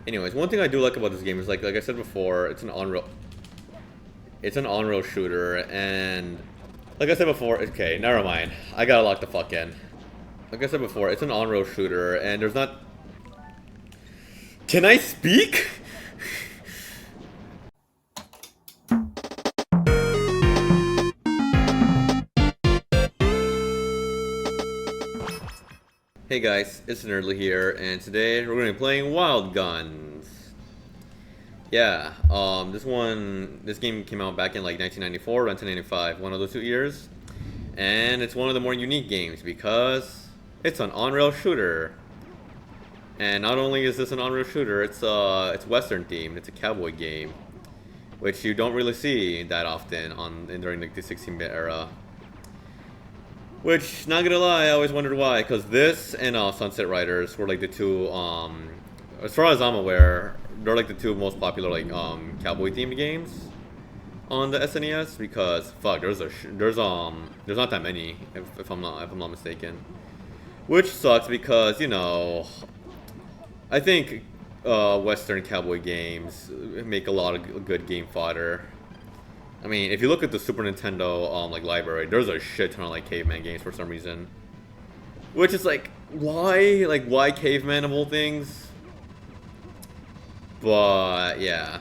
Anyways, one thing I do like about this game is like I said before, it's an on-rail shooter, and like I said before, okay, never mind. I gotta lock the fuck in. Like I said before, it's an on-rail shooter, and there's not. Can I speak? Hey guys, it's Nerdly here, and today we're going to be playing Wild Guns. Yeah, this game came out back in like 1994 or 1995, one of those 2 years. And it's one of the more unique games because it's an on-rail shooter. And not only is this an on-rail shooter, it's Western themed. It's a cowboy game, which you don't really see that often during like the 16-bit era. Which, not gonna lie, I always wondered why, because this and Sunset Riders were like the two, as far as I'm aware, they're like the two most popular like cowboy themed games on the SNES. Because fuck, there's not that many if I'm not mistaken, which sucks because I think Western cowboy games make a lot of good game fodder. I mean, if you look at the Super Nintendo library, there's a shit ton of like caveman games for some reason. Which is like, why? Like, why caveman of all things? But yeah,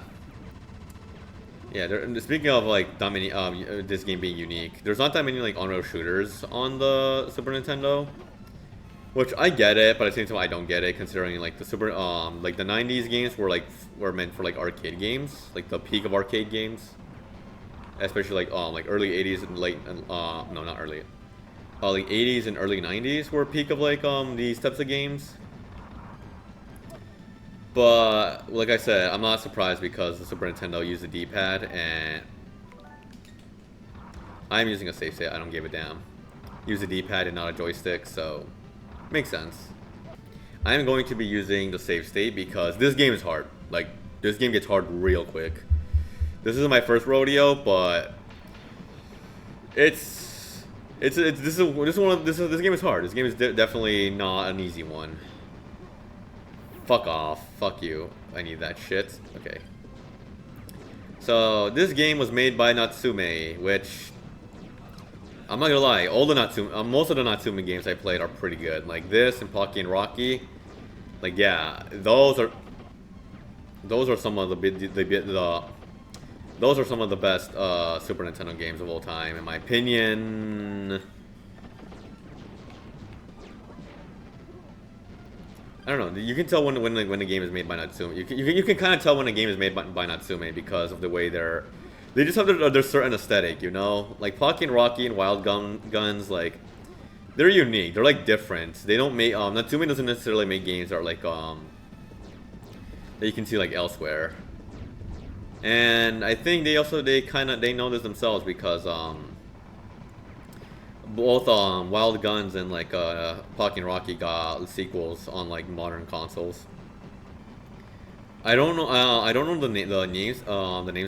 speaking of like this game being unique, there's not that many like on-rail shooters on the Super Nintendo. Which I get it, but at the same time I don't get it, considering like the 90s games were meant for like arcade games, like the peak of arcade games. Especially like early 80s and no, not early, like 80s and early 90s were peak of like these types of games. But like I said, I'm not surprised because the Super Nintendo used a D-pad, and I'm using a save state. I don't give a damn. Use a D-pad and not a joystick, so makes sense. I'm going to be using the save state because this game is hard. Like, this game gets hard real quick. This isn't my first rodeo, but this game is hard. This game is definitely not an easy one. Fuck off. Fuck you. I need that shit. Okay. So this game was made by Natsume, which I'm not gonna lie, most of the Natsume games I played are pretty good. Like this and Pocky and Rocky. Like yeah, those are some of those are some of the best Super Nintendo games of all time, in my opinion. I don't know. You can tell when the game is made by Natsume. You can kind of tell when a game is made by Natsume because of the way they just have their certain aesthetic, you know. Like Pocky and Rocky and Wild Guns, like they're unique. They're like different. They don't make Natsume doesn't necessarily make games that are like that you can see like elsewhere. And I think they know this themselves because both Wild Guns and like Pocky and Rocky got sequels on like modern consoles. I don't know the names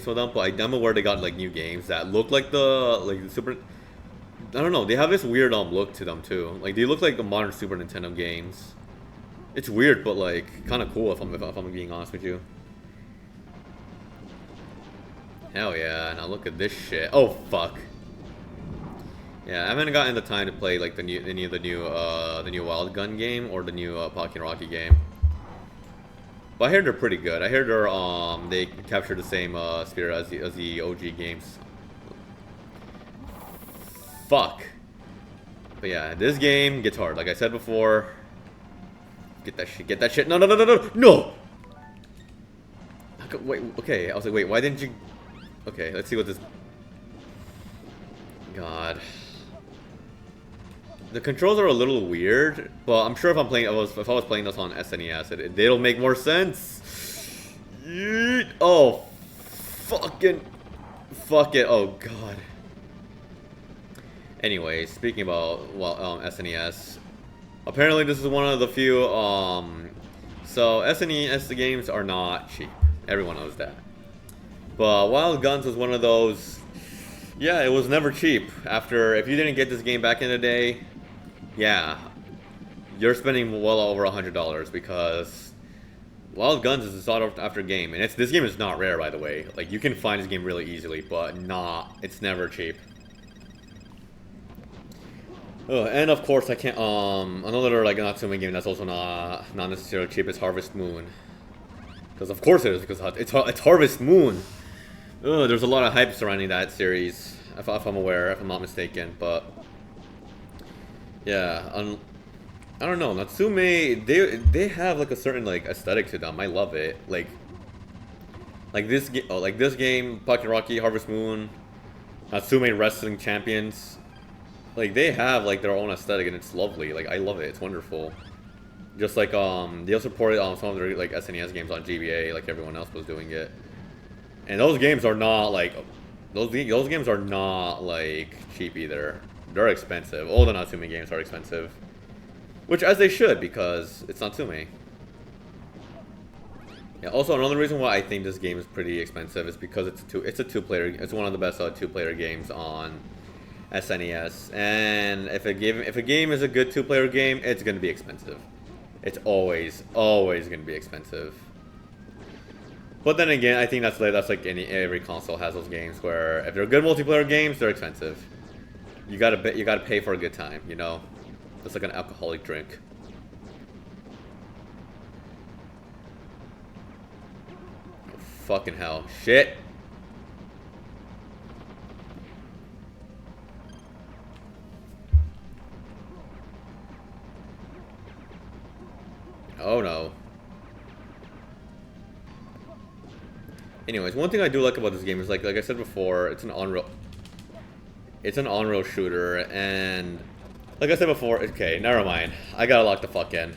for them, but I'm aware they got like new games that look like the Super. I don't know. They have this weird look to them too. Like they look like the modern Super Nintendo games. It's weird, but like kind of cool if I'm being honest with you. Hell yeah, now look at this shit. Oh fuck. Yeah, I haven't gotten the time to play like the new Wild Gun game or the new Pocky and Rocky game. But I heard they're pretty good. I heard they capture the same spirit as the OG games. Fuck. But yeah, this game gets hard. Like I said before. Get that shit. No! Wait, okay. I was like, wait, why didn't you... Okay, let's see what this... God. The controls are a little weird, but I'm sure if I was playing this on SNES, it'll make more sense. Yeet. Oh, fuck it. Oh god. Anyways, speaking about SNES, apparently this is one of the few. So SNES games are not cheap. Everyone knows that. But Wild Guns was one of those. Yeah, it was never cheap. If you didn't get this game back in the day, yeah, you're spending well over $100 because Wild Guns is a sought after game, and this game is not rare, by the way. Like, you can find this game really easily, but it's never cheap. Oh, and of course I can't, another, like, Natsume game that's also not necessarily cheap is Harvest Moon. Because of course it is, because it's Harvest Moon! Ugh, there's a lot of hype surrounding that series, if I'm aware, if I'm not mistaken, but... Yeah, I don't know, Natsume, they have, like, a certain, like, aesthetic to them. I love it. Like this game, Pocket Rocky, Harvest Moon, Natsume Wrestling Champions. Like, they have, like, their own aesthetic, and it's lovely. Like, I love it. It's wonderful. Just like, they also ported some of their, like, SNES games on GBA, like everyone else was doing it. And those games are not, like, those games are not, like, cheap either. They're expensive. All the Natsume games are expensive. Which, as they should, because it's Natsume. Yeah, also, another reason why I think this game is pretty expensive is because it's a two-player, it's one of the best two-player games on SNES, and if a game is a good two-player game, it's gonna be expensive. It's always gonna be expensive. But then again, I think that's like every console has those games where if they're good multiplayer games, they're expensive. You gotta pay for a good time, you know. It's like an alcoholic drink. Oh, fucking hell, shit. Oh no. Anyways, one thing I do like about this game is like I said before, it's an on-rail shooter, and like I said before, okay, never mind. I gotta lock the fuck in.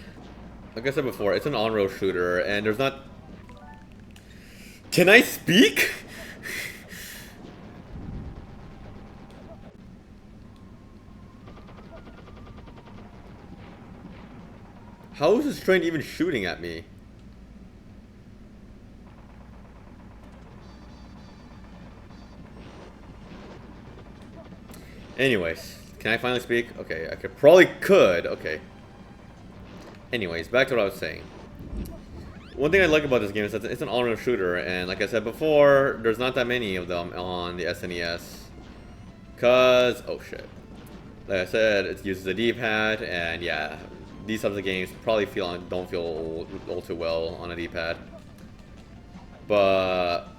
Like I said before, it's an on-rail shooter, and there's not... Can I speak? How is this train even shooting at me? Anyways, can I finally speak? Okay, I probably could. Okay. Anyways, back to what I was saying. One thing I like about this game is that it's an on-rail shooter, and like I said before, there's not that many of them on the SNES. Cause, oh shit. Like I said, it uses a D-pad, and yeah, these types of games probably don't feel all too well on a D-pad. But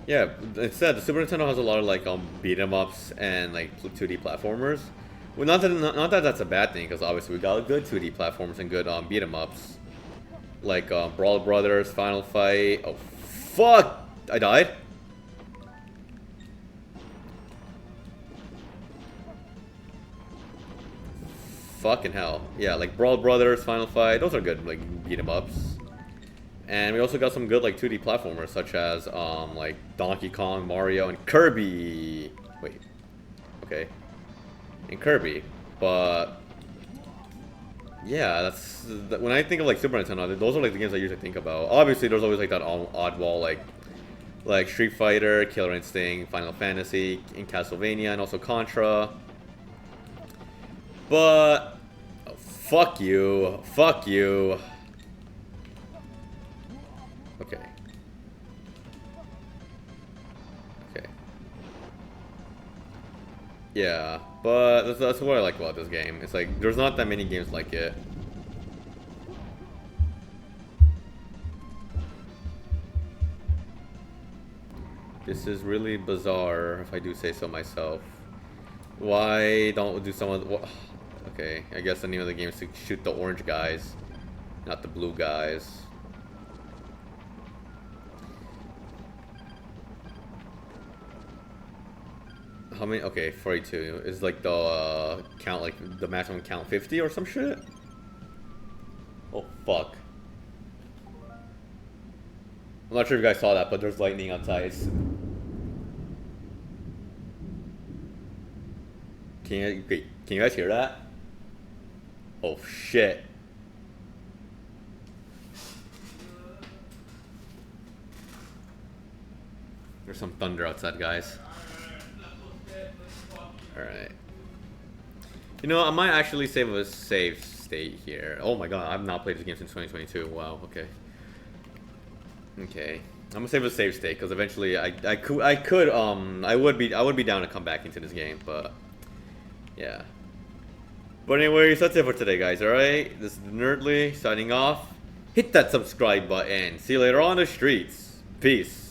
yeah, instead the Super Nintendo has a lot of like beat 'em ups and like 2D platformers. Well, not that that's a bad thing, because obviously we got good 2D platformers and good beat 'em ups, like Brawl Brothers, Final Fight. Oh fuck! I died. Fucking hell. Yeah, like Brawl Brothers, Final Fight, those are good, like, beat 'em ups. And we also got some good, like, 2D platformers, such as, like, Donkey Kong, Mario, and Kirby. Wait. Okay. And Kirby. But... yeah, when I think of, like, Super Nintendo, those are, like, the games I usually think about. Obviously, there's always, like, that oddball, like Street Fighter, Killer Instinct, Final Fantasy, and Castlevania, and also Contra. But... oh, fuck you. Fuck you. Okay. Okay. Yeah, but that's what I like about this game. It's like, there's not that many games like it. This is really bizarre, if I do say so myself. Why don't we do some of the... okay, I guess the name of the game is to shoot the orange guys, not the blue guys. How many? Okay, 42. Is like the count, like the maximum count 50 or some shit? Oh, fuck. I'm not sure if you guys saw that, but there's lightning outside. Can you guys hear that? Oh, shit. There's some thunder outside, guys. Alright. You know, I might actually save state here. Oh my god, I've not played this game since 2022. Wow. Okay. Okay. I'm gonna save a save state because eventually I would be down to come back into this game, but yeah. But anyways, that's it for today, guys. All right, this is Nerdly signing off. Hit that subscribe button. See you later on the streets. Peace.